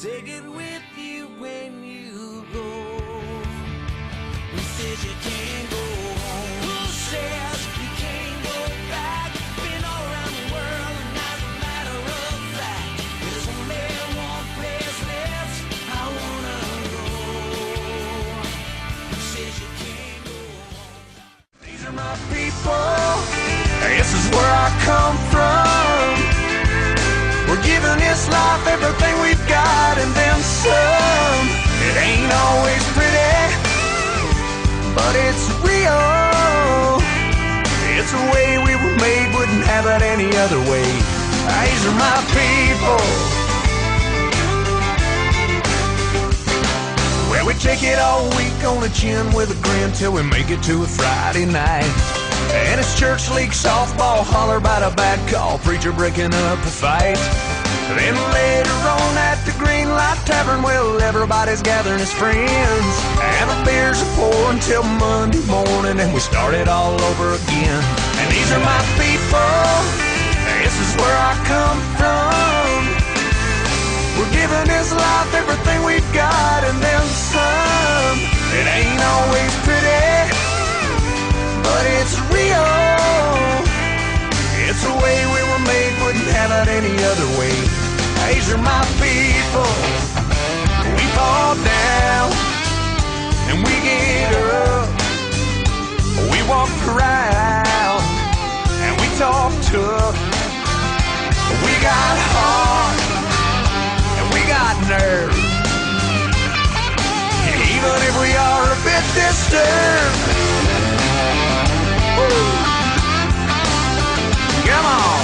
Take it with you when you go. Who says you can't go home? Who says you can't go back? Been all around the world and as a matter of fact, there's only one place left I wanna go. Who says you can't go home? These are my people. This is where I come from. We're giving this life everything we've got and then some. It ain't always pretty, but it's real. It's the way we were made, wouldn't have it any other way. These are my people. Well, we take it all week on the chin with a grin till we make it to a Friday night. And it's church league softball, holler about a bad call, preacher breaking up a fight. Then later on at the Green Light Tavern, well, everybody's gathering as friends, and the beers are pouring till Monday morning, and we start it all over again. And these are my people, this is where I come from. We're giving this life everything we've got and then some. It ain't always pretty, but it's real. It's the way we were made, wouldn't have it any other way. These are my people. We fall down and we get up. We walk around and we talk tough. We got heart and we got nerve. Even if we are a bit disturbed. Woo. Come on.